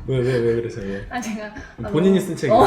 왜 그래서 왜? 아 제가 본인이 쓴 책이야?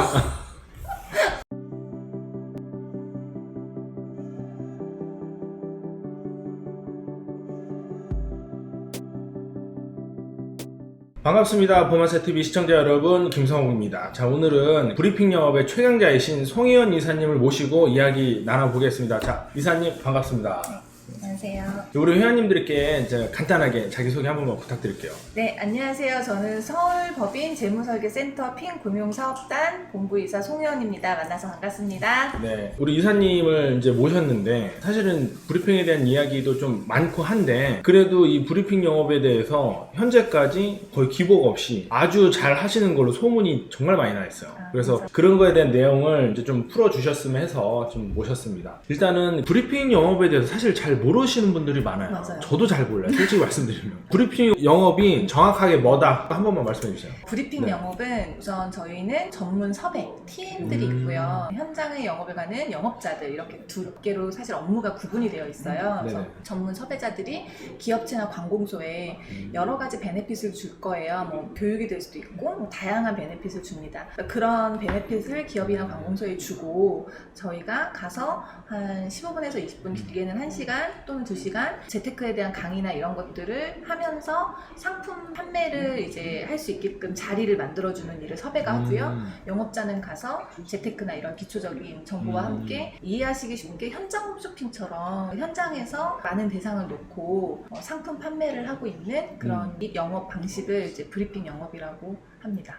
반갑습니다. 보마세TV 시청자 여러분, 김성욱입니다. 자, 오늘은 브리핑 영업의 최강자이신 송희연 이사님을 모시고 이야기 나눠보겠습니다. 자, 이사님 반갑습니다. 안녕하세요. 우리 회원님들께 이제 간단하게 자기소개 한 번만 부탁드릴게요. 네, 안녕하세요. 저는 서울법인 재무설계센터 핀금융사업단 본부이사 송혜원입니다. 만나서 반갑습니다. 네, 우리 이사님을 이제 모셨는데 사실은 브리핑에 대한 이야기도 좀 많고 한데 그래도 이 브리핑 영업에 대해서 현재까지 거의 기복 없이 아주 잘 하시는 걸로 소문이 정말 많이 나 있어요. 그래서 감사합니다. 그런 거에 대한 내용을 이제 좀 풀어주셨으면 해서 좀 모셨습니다. 일단은 브리핑 영업에 대해서 사실 잘 모르시는 분들이 많아요. 맞아요. 저도 잘 몰라요. 솔직히 말씀드리면. 브리핑 영업이 정확하게 뭐다? 한 번만 말씀해 주세요. 브리핑 네. 영업은 우선 저희는 전문 섭외 팀들이 있고요. 현장에 영업을 가는 영업자들 이렇게 두 개로 사실 업무가 구분이 되어 있어요. 그래서 네네. 전문 섭외자들이 기업체나 관공소에 여러 가지 베네핏을 줄 거예요. 뭐 교육이 될 수도 있고 뭐 다양한 베네핏을 줍니다. 그러니까 그런 베네핏을 기업이나 관공소에 주고 저희가 가서 한 15분에서 20분 길게는 1시간 또는 2시간 재테크에 대한 강의나 이런 것들을 하면서 상품 판매를 이제 할 수 있게끔 자리를 만들어주는 일을 섭외가 하고요. 영업자는 가서 재테크나 이런 기초적인 정보와 함께 이해하시기 쉽게 현장 홈쇼핑처럼 현장에서 많은 대상을 놓고 상품 판매를 하고 있는 그런 영업 방식을 이제 브리핑 영업이라고 합니다.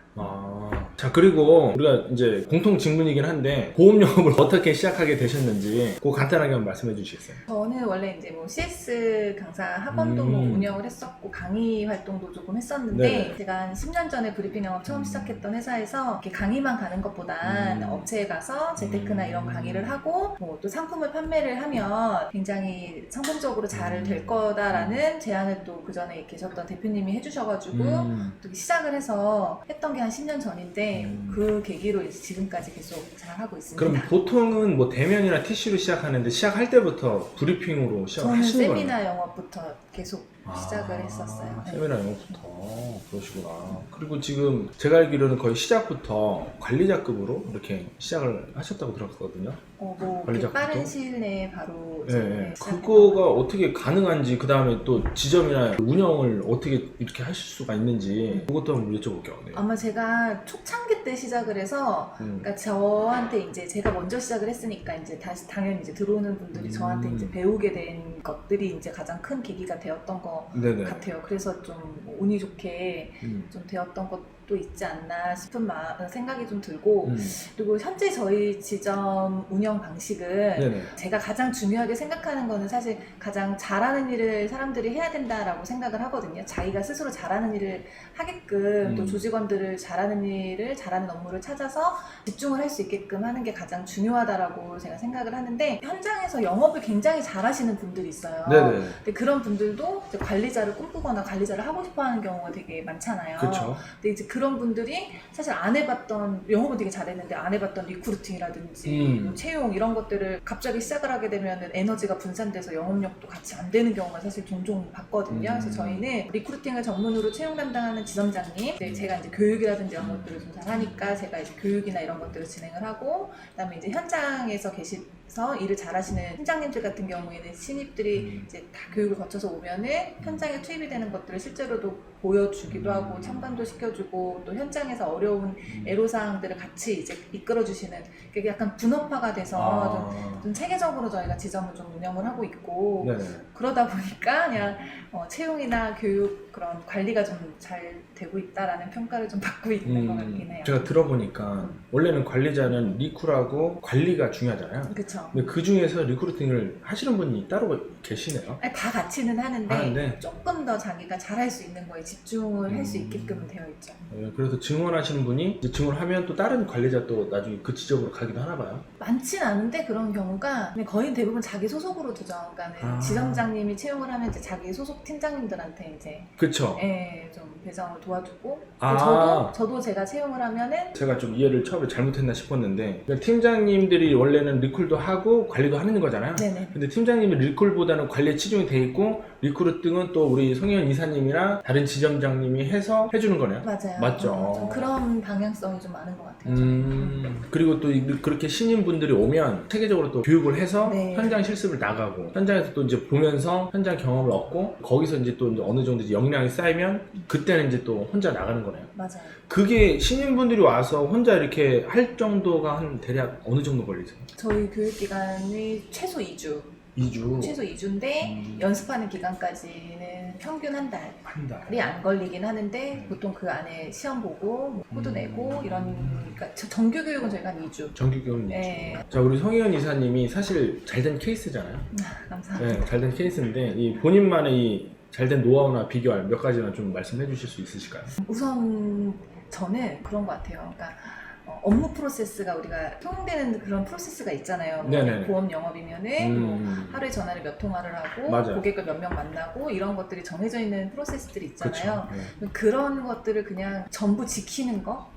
자, 그리고 우리가 이제 공통 질문이긴 한데 보험 영업을 어떻게 시작하게 되셨는지 그거 간단하게 한번 말씀해 주시겠어요? 저는 원래 이제 뭐 CS 강사 학원도 뭐 운영을 했었고 강의 활동도 조금 했었는데 네네. 제가 한 10년 전에 브리핑 영업 처음 시작했던 회사에서 이렇게 강의만 가는 것보단 업체에 가서 재테크나 이런 강의를 하고 뭐 또 상품을 판매를 하면 굉장히 성공적으로 잘 될 거다라는 제안을 또 그 전에 계셨던 대표님이 해주셔가지고 또 시작을 해서 했던 게 한 10년 전인데 그 계기로 이제 지금까지 계속 잘 하고 있습니다. 그럼 보통은 뭐 대면이나 TC로 시작하는데 시작할 때부터 브리핑으로 시작을 저는 하시는 거예요? 세미나 영업부터 계속 시작을 했었어요. 네. 세미나 영업부터 그러시구나. 그리고 지금 제가 알기로는 거의 시작부터 관리자급으로 이렇게 시작을 하셨다고 들었거든요. 뭐 관리자급도? 이렇게 빠른 시일 내에 바로 네, 시작했던 그거가 어떻게 가능한지 그 다음에 또 지점이나 운영을 어떻게 이렇게 하실 수가 있는지 그것도 한번 여쭤볼게요. 네. 아마 제가 초창기 때 시작을 해서 그러니까 저한테 이제 제가 먼저 시작을 했으니까 이제 다시 당연히 이제 들어오는 분들이 저한테 이제 배우게 된 것들이 이제 가장 큰 계기가 되었던 것 네네. 같아요. 그래서 좀 운이 좋게 좀 되었던 것도 있지 않나 싶은 생각이 좀 들고 그리고 현재 저희 지점 운영 방식은 네네. 제가 가장 중요하게 생각하는 거는 사실 가장 잘하는 일을 사람들이 해야 된다라고 생각을 하거든요. 자기가 스스로 잘하는 일을 하게끔 또 조직원들을 잘하는 업무를 찾아서 집중을 할 수 있게끔 하는 게 가장 중요하다라고 제가 생각을 하는데 현장에서 영업을 굉장히 잘하시는 분들이 있어요. 네네. 근데 그런 분들도 이제 관리자를 꿈꾸거나 관리자를 하고 싶어하는 경우가 되게 많잖아요. 그렇죠. 근데 이제 그런 분들이 사실 안 해봤던 영업은 되게 잘했는데 안 해봤던 리크루팅이라든지 뭐 채용 이런 것들을 갑자기 시작을 하게 되면 에너지가 분산돼서 영업력도 같이 안 되는 경우가 사실 종종 봤거든요. 그래서 저희는 리크루팅을 전문으로 채용 담당하는 지점장님, 제가 이제 교육이라든지 이런 것들을 좀 잘하니까 제가 이제 교육이나 이런 것들을 진행을 하고 그다음에 이제 현장에서 계셔서 일을 잘하시는 팀장님들 같은 경우에는 신입들이 이제 다 교육을 거쳐서 오면은 현장에 투입이 되는 것들을 실제로도 보여주기도 하고 참관도 시켜주고 또 현장에서 어려운 애로사항들을 같이 이제 이끌어주시는 그게 약간 분업화가 돼서 좀 체계적으로 저희가 지점을 좀 운영을 하고 있고 네네. 그러다 보니까 그냥 채용이나 교육 그런 관리가 좀 잘 되고 있다라는 평가를 좀 받고 있는 것 같긴 해요. 제가 들어보니까 원래는 관리자는 리크라고 관리가 중요하잖아요. 그렇죠. 근데 그 중에서 리크루팅을 하시는 분이 따로 계시네요. 다 같이는 하는데 하는데. 조금 더 자기가 잘할 수 있는 거에 집중을 할 수 있게끔 되어 있죠. 그래서 증원하시는 분이 이제 증원하면 또 다른 관리자 또 나중에 그 지점으로 가기도 하나 봐요. 많진 않은데 그런 경우가 근데 거의 대부분 자기 소속으로 두죠. 그러니까 지점장님이 채용을 하면 이제 자기 소속 팀장님들한테 이제 그쵸? 좀 배정을 도와주고 아. 저도 제가 채용을 하면은 제가 좀 이해를 처음에 잘못했나 싶었는데 그러니까 팀장님들이 원래는 리쿨도 하고 관리도 하는 거잖아요. 네네. 근데 팀장님이 리콜보다는 관리에 치중이 돼 있고 리크루팅은 또 우리 송혜연 이사님이나 다른 지점장님이 해서 해주는 거네요. 맞아요. 맞죠. 좀 그런 방향성이 좀 많은 것 같아요. 그리고 또 그렇게 신인분들이 오면 체계적으로 또 교육을 해서 네. 현장 실습을 나가고 현장에서 또 이제 보면서 현장 경험을 얻고 거기서 이제 또 이제 어느 정도 이제 역량이 쌓이면 그때는 이제 또 혼자 나가는 거네요. 맞아요. 그게 신인분들이 와서 혼자 이렇게 할 정도가 한 대략 어느 정도 걸리세요? 저희 교육 기간이 최소 2주. 2주? 최소 2주인데 연습하는 기간까지는 평균 한 달이 한 달. 안 걸리긴 하는데 보통 그 안에 시험 보고 뭐 코드 내고 이런 그러니까 정규 교육은 저희가 한 2주. 정규 교육은 2주. 네. 자, 우리 송혜연 이사님이 사실 잘된 케이스잖아요. 감사합니다. 네, 잘된 케이스인데 이 본인만의 이 잘된 노하우나 비결 몇 가지만 좀 말씀해 주실 수 있으실까요? 우선 저는 그런 것 같아요. 그러니까 업무 프로세스가 우리가 통용되는 그런 프로세스가 있잖아요. 뭐 네네네. 보험 영업이면은 뭐 하루에 전화를 몇 통화를 하고 맞아요. 고객을 몇 명 만나고 이런 것들이 정해져 있는 프로세스들이 있잖아요. 그쵸. 네. 그런 것들을 그냥 전부 지키는 거,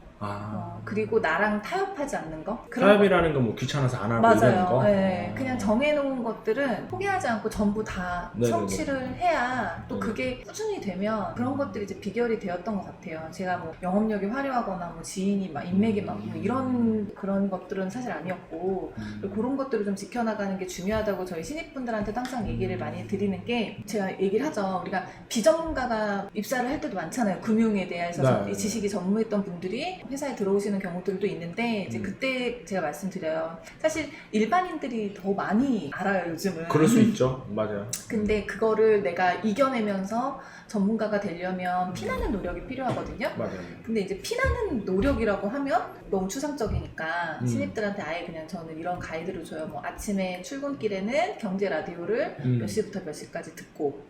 그리고 나랑 타협하지 않는 거. 그런 타협이라는 건 뭐 귀찮아서 안 하고 이런 맞아요. 거? 네. 그냥 정해놓은 것들은 포기하지 않고 전부 다 네네네. 성취를 해야 또 네. 그게 꾸준히 되면 그런 것들이 이제 비결이 되었던 것 같아요. 제가 뭐 영업력이 화려하거나 뭐 지인이 막 인맥이 막 뭐 이런 그런 것들은 사실 아니었고 그런 것들을 좀 지켜나가는 게 중요하다고 저희 신입분들한테도 항상 얘기를 많이 드리는 게 제가 얘기를 하죠. 우리가 비전문가가 입사를 할 때도 많잖아요. 금융에 대해서 네. 지식이 전무했던 분들이 회사에 들어오시는 경우들도 있는데 이제 그때 제가 말씀드려요. 사실 일반인들이 더 많이 알아요, 요즘은. 그럴 수 있죠. 맞아요. 근데 그거를 내가 이겨내면서 전문가가 되려면 피나는 노력이 필요하거든요. 맞아요. 근데 이제 피나는 노력이라고 하면 너무 추상적이니까 음. 신입들한테 아예 그냥 저는 이런 가이드를 줘요. 뭐 아침에 출근길에는 경제 라디오를 몇 시부터 몇 시까지 듣고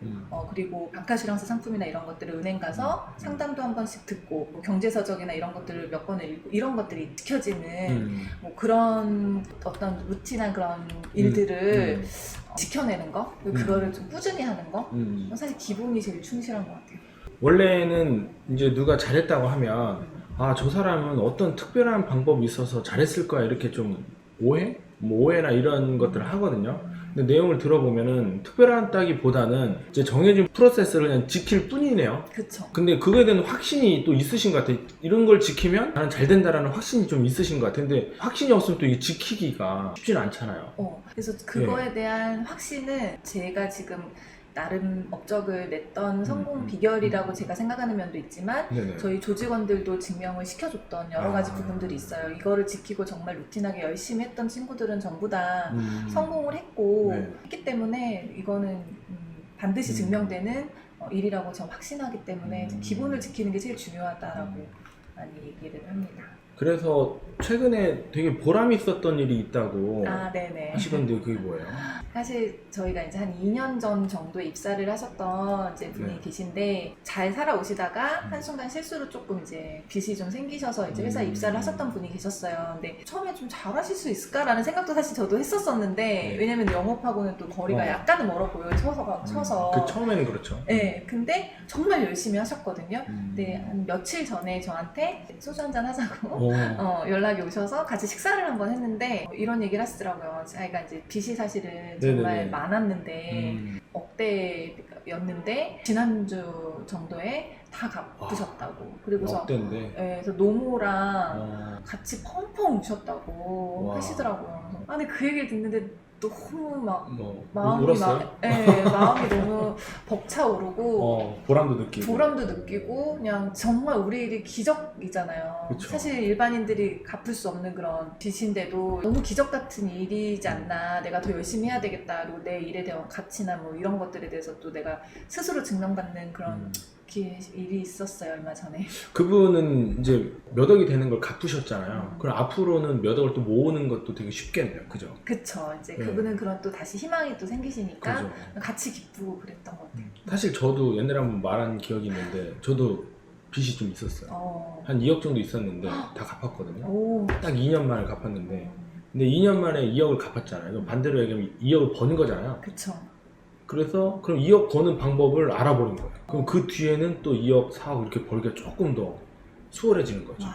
그리고 방카슈랑스 상품이나 이런 것들을 은행 가서 상담도 한 번씩 듣고 뭐 경제서적이나 이런 것들을 몇 권을 읽고 이런 것들이 지켜지는 뭐 그런 어떤 루틴한 그런 일들을 지켜내는 거 그거를 좀 꾸준히 하는 거 사실 기본이 제일 충실한 것 같아요. 원래는 이제 누가 잘했다고 하면 아, 저 사람은 어떤 특별한 방법이 있어서 잘했을 거야 이렇게 좀 오해? 뭐 오해나 이런 것들을 하거든요. 근데 내용을 들어보면은 특별하다기보다는 이제 정해진 프로세스를 그냥 지킬 뿐이네요. 그쵸. 근데 그거에 대한 확신이 또 있으신 것 같아요. 이런 걸 지키면 나는 잘 된다라는 확신이 좀 있으신 것 같아요. 근데 확신이 없으면 또 이게 지키기가 쉽지는 않잖아요. 그래서 그거에 대한 확신은 제가 지금 나름 업적을 냈던 성공 비결이라고 제가 생각하는 면도 있지만 네네. 저희 조직원들도 증명을 시켜줬던 여러 가지 부분들이 있어요. 이거를 지키고 정말 루틴하게 열심히 했던 친구들은 전부 다 성공을 했고 네. 했기 때문에 이거는 반드시 증명되는 일이라고 저는 확신하기 때문에 기본을 지키는 게 제일 중요하다라고 많이 얘기를 합니다. 그래서 최근에 되게 보람이 있었던 일이 있다고 네네. 하시던데 그게 뭐예요? 사실 저희가 이제 한 2년 전 정도에 입사를 하셨던 이제 분이 네. 계신데 잘 살아오시다가 한순간 실수로 조금 이제 빚이 좀 생기셔서 이제 회사에 입사를 하셨던 분이 계셨어요. 근데 처음에 좀 잘하실 수 있을까라는 생각도 사실 저도 했었었는데 네. 왜냐면 영업하고는 또 거리가 약간은 멀어 보여요. 쳐서. 그 처음에는 그렇죠. 네, 근데 정말 열심히 하셨거든요. 근데 한 며칠 전에 저한테 소주 한잔 하자고 연락이 오셔서 같이 식사를 한번 했는데 이런 얘기를 하시더라고요. 자기가 이제 빚이 사실은 정말 네네네. 많았는데 억대였는데 지난주 정도에 다 갚으셨다고. 그리고서 억대인데. 그래서 노모랑 같이 펑펑 우셨다고 와. 하시더라고요. 그래서 근데 그 얘기를 듣는데 너무 막 뭐 울었어요? 마음이 너무 벅차오르고 보람도 느끼고. 느끼고 그냥 정말 우리 일이 기적이잖아요. 그쵸. 사실 일반인들이 갚을 수 없는 그런 빚인데도 너무 기적 같은 일이지 않나. 내가 더 열심히 해야 되겠다. 그리고 내 일에 대한 가치나 뭐 이런 것들에 대해서 또 내가 스스로 증명받는 그런 일이 있었어요, 얼마 전에. 그분은 이제 몇 억이 되는 걸 갚으셨잖아요. 그럼 앞으로는 몇 억을 또 모으는 것도 되게 쉽겠네요. 그죠? 그쵸. 이제 네. 그분은 그런 또 다시 희망이 또 생기시니까 그죠. 같이 기쁘고 그랬던 것 같아요. 사실 저도 옛날에 한번 말한 기억이 있는데 저도 빚이 좀 있었어요. 한 2억 정도 있었는데 다 갚았거든요. 오. 딱 2년 만에 갚았는데 근데 2년 만에 2억을 갚았잖아요. 그럼 반대로 얘기하면 2억을 버는 거잖아요. 그쵸. 그래서 그럼 2억 버는 방법을 알아보는 거예요. 그럼 그 뒤에는 또 2억, 4억 이렇게 벌기가 조금 더 수월해지는 거죠. 와.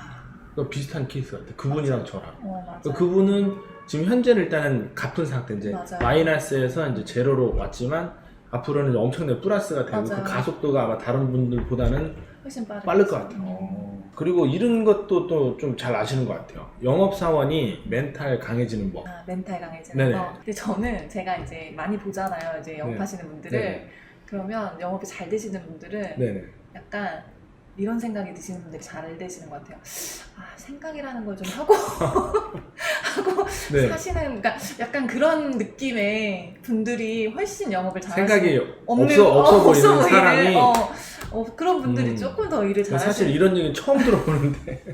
비슷한 케이스 같아. 그분이랑 저랑. 맞아. 그분은 지금 현재는 일단은 갚은 상태, 이제 맞아요. 마이너스에서 이제 제로로 왔지만 앞으로는 엄청나게 플러스가 되고 맞아요. 그 가속도가 아마 다른 분들보다는 훨씬 빠를 것 같아요. 그리고 이런 것도 또 좀 잘 아시는 것 같아요. 영업사원이 멘탈 강해지는 법. 멘탈 강해지는 네네. 거. 근데 저는 제가 이제 많이 보잖아요. 이제 영업하시는 분들을. 네네. 그러면 영업이 잘 되시는 분들은 네네. 약간 이런 생각이 드시는 분들이 잘 되시는 것 같아요. 생각이라는 걸 좀 하고 하고 네. 사시는, 그러니까 약간 그런 느낌의 분들이 훨씬 영업을 생각이 잘하시는 없어 보이는 사람이 그런 분들이 조금 더 일을 잘하시는. 사실 이런 얘기는 처음 들어보는데.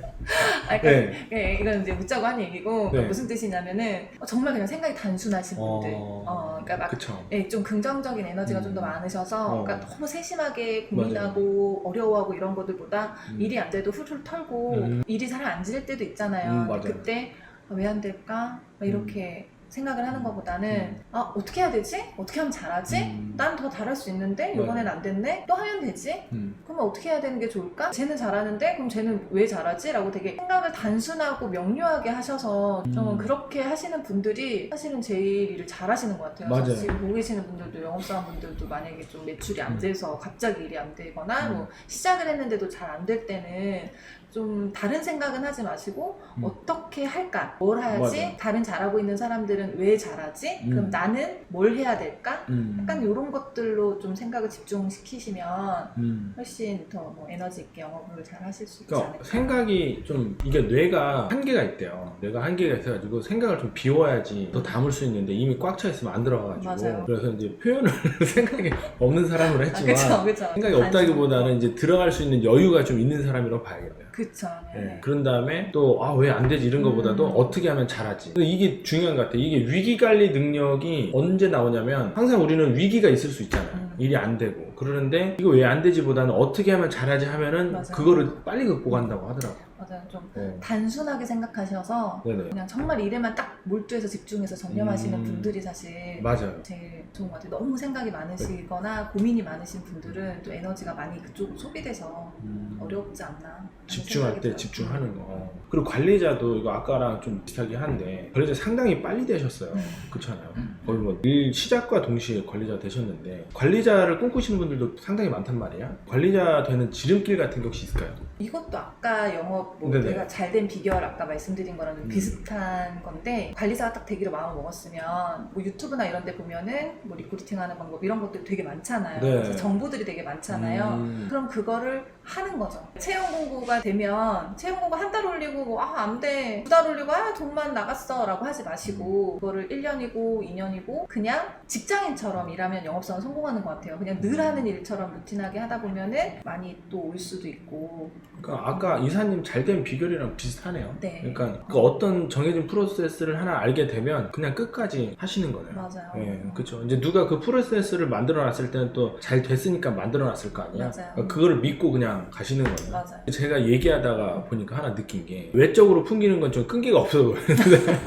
그러니까 이건 이제 묻자고 한 얘기고 네. 무슨 뜻이냐면은 정말 그냥 생각이 단순하신 분들. 그러니까 막 그쵸. 좀 긍정적인 에너지가 좀 더 많으셔서 그러니까 너무 세심하게 고민하고 어려워하고 이런 것들보다 일이 안 돼도 훌훌 털고 일이 잘 안 질 때도 있잖아요. 맞아요. 그때 왜 안 될까? 막 이렇게 생각을 하는 것보다는 어떻게 해야 되지? 어떻게 하면 잘하지? 난 더 잘할 수 있는데 이번엔 안 됐네? 또 하면 되지? 그러면 어떻게 해야 되는 게 좋을까? 쟤는 잘하는데 그럼 쟤는 왜 잘하지? 라고 되게 생각을 단순하고 명료하게 하셔서 좀 그렇게 하시는 분들이 사실은 제일 일을 잘하시는 것 같아요. 맞아요. 지금 보고 계시는 분들도 영업사원분들도 만약에 좀 매출이 안 돼서 갑자기 일이 안 되거나 뭐 시작을 했는데도 잘 안 될 때는 좀 다른 생각은 하지 마시고 어떻게 할까? 뭘 해야지? 맞아요. 다른 잘하고 있는 사람들은 왜 잘하지? 그럼 나는 뭘 해야 될까? 약간 이런 것들로 좀 생각을 집중시키시면 훨씬 더 뭐 에너지 있게 영업을 잘 하실 수 있지 그러니까 않을까? 생각이 좀 이게 뇌가 한계가 있대요. 뇌가 한계가 있어가지고 생각을 좀 비워야지 더 담을 수 있는데 이미 꽉 차 있으면 안 들어가가지고 맞아요. 그래서 이제 표현을 생각이 없는 사람으로 했지만 그쵸. 생각이 없다기보다는 이제 들어갈 수 있는 여유가 좀 있는 사람이라고 봐야겠네요. 그쵸. 네. 그런 다음에 또 왜 안 되지 이런 거보다도 어떻게 하면 잘하지. 근데 이게 중요한 것 같아요. 이게 위기 관리 능력이 언제 나오냐면 항상 우리는 위기가 있을 수 있잖아요. 일이 안 되고 그러는데 이거 왜 안 되지보다는 어떻게 하면 잘하지 하면은 맞아요. 그거를 빨리 극복한다고 하더라고요. 맞아요. 좀 네. 단순하게 생각하셔서 네네. 그냥 정말 일에만 딱 몰두해서 집중해서 전념하시는 음. 분들이 사실 맞아요. 제일 좋은 것 같아요. 너무 생각이 많으시거나 고민이 많으신 분들은 또 에너지가 많이 그쪽 소비돼서 어렵지 않나 하는 집중할 생각이 때 들어요. 집중하는 거. 그리고 관리자도 이거 아까랑 좀 비슷하게 한데 관리자 상당히 빨리 되셨어요. 그렇잖아요. 거의 뭐 일 시작과 동시에 관리자 되셨는데 관리자를 꿈꾸시는 분들도 상당히 많단 말이야. 관리자 되는 지름길 같은 게 혹시 있을까요? 이것도 아까 영업 뭐 네네. 내가 잘 된 비결 아까 말씀드린 거랑 좀 비슷한 건데 관리자가 딱 되기로 마음을 먹었으면 뭐 유튜브나 이런 데 보면은 뭐 리크루팅 하는 방법 이런 것들 되게 많잖아요. 네. 그래서 정보들이 되게 많잖아요. 그럼 그거를 하는 거죠. 채용 공고가 되면 채용 공고 한 달 올리고 뭐 안 돼. 2달 올리고 돈만 나갔어 라고 하지 마시고 그거를 1년이고 2년이고 그냥 직장인처럼 일하면 영업사원 성공하는 것 같아요. 그냥 늘 하는 일처럼 루틴하게 하다 보면은 많이 또 올 수도 있고. 그러니까 아까 이사님 잘된 비결이랑 비슷하네요. 네. 그러니까 그 어떤 정해진 프로세스를 하나 알게 되면 그냥 끝까지 하시는 거네요. 맞아요. 네, 그렇죠. 이제 누가 그 프로세스를 만들어놨을 때는 또 잘 됐으니까 만들어놨을 거 아니야. 맞아요. 그러니까 그거를 믿고 그냥 가시는 거예요. 맞아요. 제가 얘기하다가 보니까 하나 느낀 게 외적으로 풍기는 건 좀 끈기가 없어 보이는데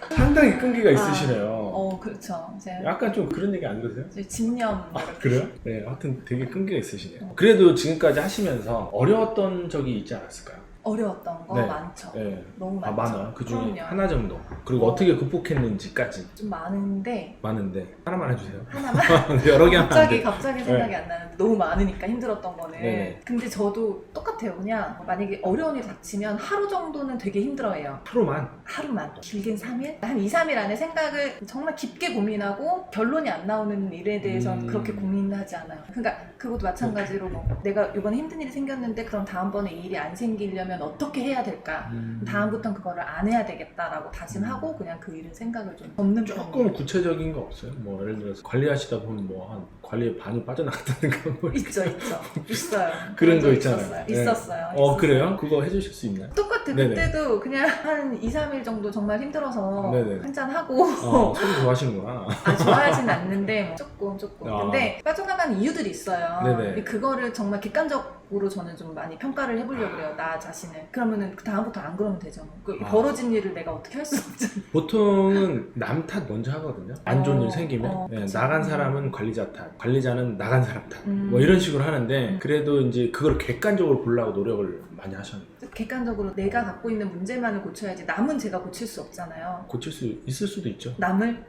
상당히 끈기가 있으시네요. 그렇죠. 제가 약간 좀 그런 얘기 안 들으세요? 저희 집념 그래요? 네, 하여튼 되게 끈기가 있으시네요. 그래도 지금까지 하시면서 어려웠던 적이 있지 않았을까요? 어려웠던 거 네. 많죠. 네. 너무 많죠. 많아요. 그 중에 그럼요. 하나 정도. 그리고 어떻게 극복했는지까지 좀 많은데 많은데 하나만 해주세요. 하나만 여러 개 하면 안 돼. 갑자기 생각이 안 나는데 너무 많으니까 힘들었던 거는. 네. 근데 저도 똑같아요. 그냥 만약에 어려운 일 닥치면 하루 정도는 되게 힘들어해요. 하루만. 길게는 3일? 한 2, 3일 안에 생각을 정말 깊게 고민하고 결론이 안 나오는 일에 대해서는 그렇게 고민하지 않아요. 그러니까 그것도 마찬가지로 뭐 내가 이번에 힘든 일이 생겼는데 그럼 다음번에 이 일이 안 생기려면 어떻게 해야 될까? 다음부터는 그거를 안 해야 되겠다라고 다짐하고 그냥 그 일은 생각을 좀 접는 조금 편이에요. 구체적인 거 없어요? 뭐 예를 들어서 관리하시다 보면 뭐 한 관리에 반이 빠져나갔다든가 뭐 있죠. 있어요. 그런 거 적 있잖아요. 네. 있었어요. 그래요? 그거 해주실 수 있나요? 똑같아. 네네. 그때도 그냥 한 2, 3일 정도 정말 힘들어서 네네. 한잔하고 술 좋아하시는구나. 좋아하진 않는데 뭐 조금. 아. 근데 빠져나가는 이유들이 있어요. 네네. 근데 그거를 정말 객관적으로 저는 좀 많이 평가를 해보려고 그래요. 나 자신을. 그러면은 그 다음부터 안 그러면 되죠. 그 벌어진 일을 내가 어떻게 할 수 없잖아요. 보통은 남 탓 먼저 하거든요. 안 좋은 일 생기면 네, 그쵸. 나간 사람은 관리자 탓, 관리자는 나간 사람 탓, 뭐 이런 식으로 하는데 그래도 이제 그걸 객관적으로 보려고 노력을 많이 하셨나요? 객관적으로 내가 갖고 있는 문제만을 고쳐야지 남은 제가 고칠 수 없잖아요. 고칠 수 있을 수도 있죠. 남을?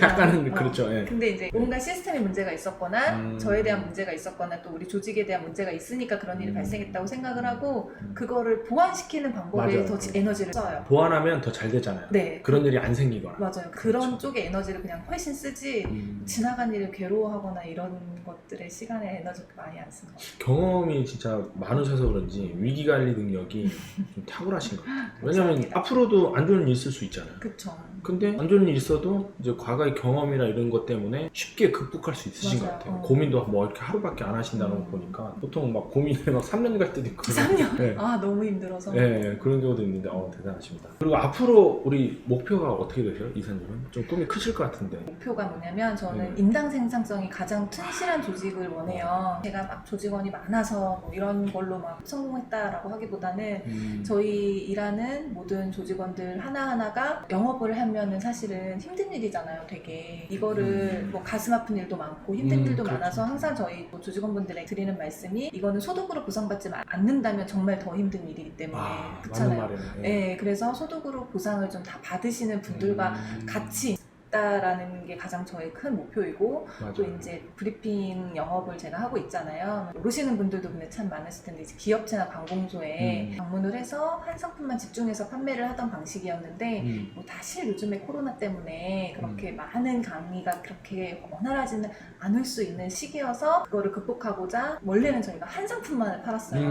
약간은 어. 그렇죠. 예. 근데 이제 뭔가 시스템에 문제가 있었거나 저에 대한 문제가 있었거나 또 우리 조직에 대한 문제가 있으니까 그런 일이 발생했다고 생각을 하고 그거를 보완시키는 방법에 맞아요. 더 에너지를 써요. 보완하면 더 잘 되잖아요. 네. 그런 일이 안 생기거나. 맞아요. 그런 쪽에 에너지를 그냥 훨씬 쓰지 지나간 일을 괴로워하거나 이런 것들에 시간에 에너지 많이 안 쓰는 것 같아요. 경험이 진짜 많으셔서 그런지 위기관리 능력이 좀 탁월하신 것 같아요. 왜냐면 감사합니다. 앞으로도 안 좋은 일 있을 수 있잖아요. 그쵸. 근데 안 좋은 일 있어도 이제 과거의 경험이나 이런 것 때문에 쉽게 극복할 수 있으신 맞아요. 것 같아요. 어. 고민도 뭐 이렇게 하루밖에 안 하신다는 거 보니까 보통 막 고민에 막 3년 갈 때도 있고 3년? 네. 아 너무 힘들어서. 네, 그런 경우도 있는데 대단하십니다. 그리고 앞으로 우리 목표가 어떻게 되세요? 이사님은? 좀 꿈이 크실 것 같은데. 목표가 뭐냐면 저는 네. 인당 생산성이 가장 튼실한 조직을 원해요. 제가 막 조직원이 많아서 뭐 이런 걸로 막 성공했다라고 하기보다는 저희 일하는 모든 조직원들 하나하나가 영업을 하면은 사실은 힘든 일이잖아요, 되게. 이거를 뭐 가슴 아픈 일도 많고 힘든 일도 그렇죠. 많아서 항상 저희 뭐 조직원분들에게 드리는 말씀이 이거는 소득으로 보상받지 않는다면 정말 더 힘든 일이기 때문에. 맞는 그렇잖아요. 말이네. 네, 그래서 소득으로 보상을 좀 다 받으시는 분들과 같이 있다라는 게 가장 저의 큰 목표이고 맞아요. 또 이제 브리핑 영업을 제가 하고 있잖아요. 모르시는 분들도 근데 참 많으실 텐데 이제 기업체나 관공소에 방문을 해서 한 상품만 집중해서 판매를 하던 방식이었는데 뭐 사실 요즘에 코로나 때문에 그렇게 많은 강의가 그렇게 원활하지는 않을 수 있는 시기여서 그거를 극복하고자 원래는 저희가 한 상품만을 팔았어요.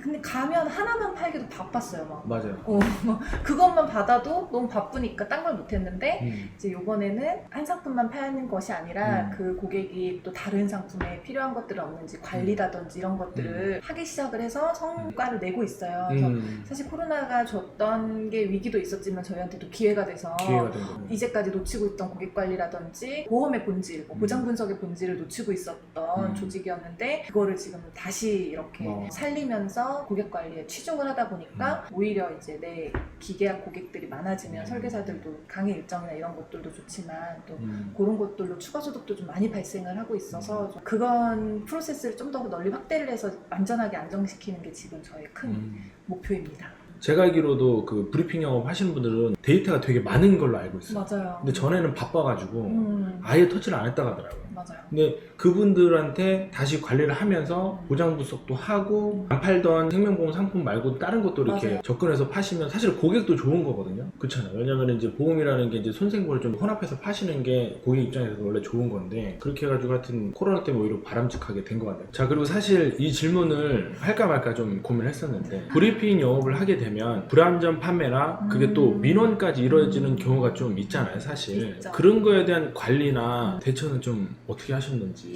근데 가면 하나만 팔기도 바빴어요. 막. 맞아요. 그것만 받아도 너무 바쁘니까 딴 걸 못했는데 이제 요번에는 한 상품만 파는 것이 아니라 그 고객이 또 다른 상품에 필요한 것들은 없는지 관리라든지 이런 것들을 하기 시작을 해서 성과를 내고 있어요. 그래서 사실 코로나가 줬던 게 위기도 있었지만 저희한테도 기회가 돼서 기회가 된 거예요. 이제까지 놓치고 있던 고객 관리라든지 보험의 본질, 뭐 보장 분석의 본질을 놓치고 있었던 조직이었는데 그거를 지금 다시 이렇게 살리면서 고객 관리에 치중을 하다 보니까 오히려 이제 내 기계학 고객들이 많아지면 설계사들도 강의 일정이나 이런 것들도 좋지만 또 그런 것들로 추가 소득도 좀 많이 발생을 하고 있어서 좀 그건 프로세스를 좀 더 널리 확대를 해서 완전하게 안정시키는 게 지금 저의 큰 목표입니다. 제가 알기로도 그 브리핑 영업 하시는 분들은 데이터가 되게 많은 걸로 알고 있어요. 맞아요. 근데 전에는 바빠가지고 아예 터치를 안 했다고 하더라고요. 맞아요. 근데 그분들한테 다시 관리를 하면서 보장 분석도 하고 안 팔던 생명보험 상품 말고 다른 것도 이렇게 맞아요. 접근해서 파시면 사실 고객도 좋은 거거든요. 그렇잖아요. 왜냐면 이제 보험이라는 게 이제 손생보를 좀 혼합해서 파시는 게 고객 입장에서 원래 좋은 건데 그렇게 해가지고 하여튼 코로나 때문에 오히려 바람직하게 된 것 같아요. 자, 그리고 사실 이 질문을 할까 말까 좀 고민을 했었는데 브리핑 영업을 하게 되면 불안전 판매나 그게 또 민원까지 이루어지는 경우가 좀 있잖아요, 사실. 있죠. 그런 거에 대한 관리나 대처는 좀 어떻게 하셨는지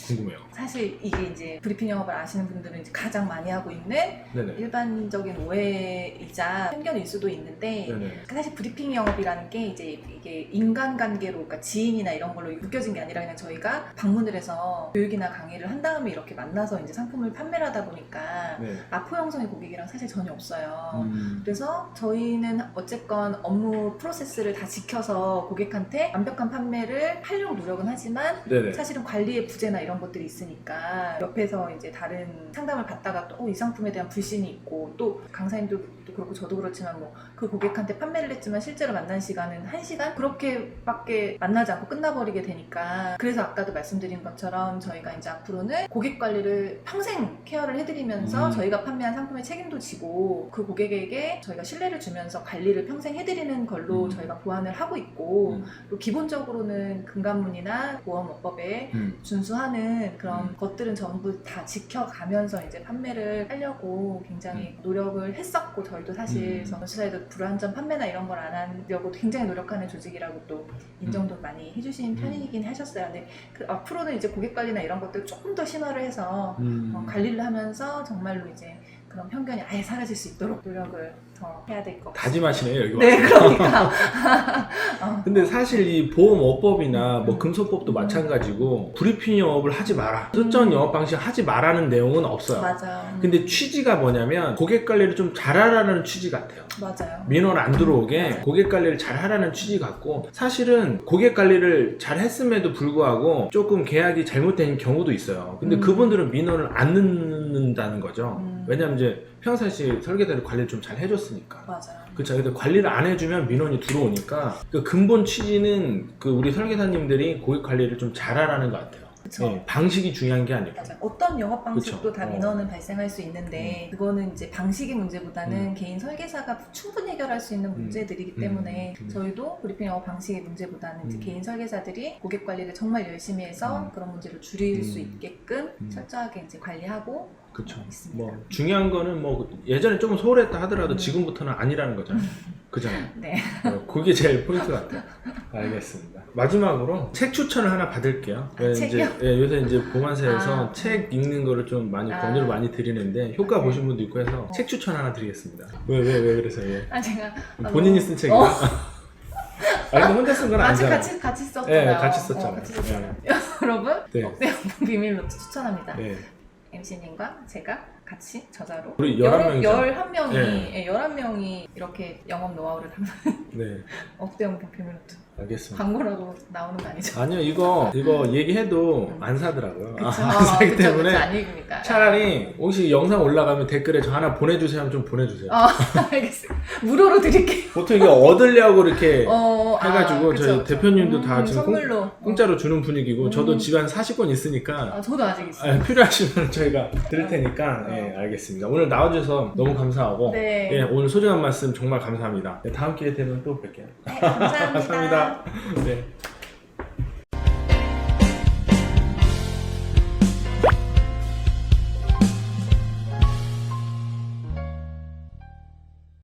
궁금해요. 사실 이게 이제 브리핑 영업을 아시는 분들은 이제 가장 많이 하고 있는 네네. 일반적인 오해이자 편견일 수도 있는데 네네. 사실 브리핑 영업이라는 게 이제 이게 인간관계로 그러니까 지인이나 이런 걸로 묶여진 게 아니라 그냥 저희가 방문을 해서 교육이나 강의를 한 다음에 이렇게 만나서 이제 상품을 판매를 하다 보니까 네. 마포 형성의 고객이랑 사실 전혀 없어요. 그래서 저희는 어쨌건 업무 프로세스를 다 지켜서 고객한테 완벽한 판매를 하려고 노력은 하지만 네네. 사실은 관리의 부재나 이런 것들이 있으니까 옆에서 이제 다른 상담을 받다가 또 이 상품에 대한 불신이 있고 또 강사님들도 그렇고 저도 그렇지만 뭐 그 고객한테 판매를 했지만 실제로 만난 시간은 1시간? 그렇게밖에 만나지 않고 끝나버리게 되니까 그래서 아까도 말씀드린 것처럼 저희가 이제 앞으로는 고객 관리를 평생 케어를 해드리면서 저희가 판매한 상품의 책임도 지고 그 고객에게 저희가 신뢰를 주면서 관리를 평생 해드리는 걸로 저희가 보완을 하고 있고 또 기본적으로는 금감문이나 보험업법에 준수하는 그런 것들은 전부 다 지켜가면서 이제 판매를 하려고 굉장히 노력을 했었고 저희도 사실 전수사에도 불완전 판매나 이런 걸 안 하려고 굉장히 노력하는 조직이라고 또 인정도 많이 해주신 편이긴 하셨어요. 근데 그 앞으로는 이제 고객 관리나 이런 것들 조금 더 심화를 해서 관리를 하면서 정말로 이제 그런 편견이 아예 사라질 수 있도록 노력을 더 해야 될 것 같아요. 다짐하시네요, 여기 와서. 네, 그러니까. 근데 사실 이 보험업법이나 뭐 금소법도 마찬가지고 브리핑 영업을 하지 마라, 특정 영업 방식 하지 마라는 내용은 없어요. 맞아요. 근데 취지가 뭐냐면 고객 관리를 좀 잘하라는 취지 같아요. 맞아요. 민원 안 들어오게 맞아요. 고객 관리를 잘 하라는 취지 같고 사실은 고객 관리를 잘 했음에도 불구하고 조금 계약이 잘못된 경우도 있어요. 근데 그분들은 민원을 안 넣는다는 거죠. 왜냐면 이제 평상시 설계자를 관리를 좀 잘 해줬으니까. 맞아요. 그렇죠. 근데 관리를 안 해주면 민원이 들어오니까 그 근본 취지는 그 우리 설계사님들이 고객 관리를 좀 잘하라는 것 같아요. 그쵸. 예, 방식이 중요한 게 아니고. 맞아. 어떤 영업 방식도 그쵸. 다 민원은 발생할 수 있는데 그거는 이제 방식의 문제보다는 개인 설계사가 충분히 해결할 수 있는 문제들이기 때문에 저희도 브리핑 영업 방식의 문제보다는 이제 개인 설계사들이 고객 관리를 정말 열심히 해서 그런 문제를 줄일 수 있게끔 철저하게 이제 관리하고 그렇죠. 있습니다. 뭐 중요한 거는 뭐 예전에 조금 소홀했다 하더라도 지금부터는 아니라는 거잖아요. 그잖아요. 네. 그게 제일 포인트 같아요. 알겠습니다. 마지막으로 책 추천을 하나 받을게요. 책이요? 요새 이제 보만세에서 아. 책 읽는 거를 좀 많이 아. 권유를 많이 드리는데 효과 네. 보신 분도 있고 해서 책 추천 하나 드리겠습니다. 왜 그래서 예. 제가 본인이 쓴 책이요? 아니 근데 혼자 쓴 건 같이 아니잖아요. 같이 썼잖아요. 네, 같이 썼잖아요. 같이 썼잖아요. 여러분, 네. 억대영분 비밀노트 추천합니다. 네. MC님과 제가 같이 저자로 우리 11명이죠. 11명이 네. 11명이 이렇게 영업 노하우를 담는 네. 억대영분 비밀노트 알겠습니다. 광고라고 나오는 거 아니죠? 아니요 이거 얘기해도 안 사더라고요. 그쵸? 안 사기 그쵸, 때문에 안 읽으니까. 차라리 혹시 영상 올라가면 댓글에 저 하나 보내주세요 하면 좀 보내주세요. 알겠어요. 무료로 드릴게요. 보통 이게 얻으려고 이렇게 해가지고 그쵸, 저희 그쵸. 대표님도 다 지금 선물로 공짜로 주는 분위기고 저도 집안 40권 있으니까 저도 아직 있어요. 필요하시면 저희가 드릴 테니까 예, 알겠습니다. 오늘 나와주셔서 너무 감사하고 네. 예, 오늘 소중한 말씀 정말 감사합니다. 네, 다음 기회 되면 또 뵐게요. 네, 감사합니다. 감사합니다. 네.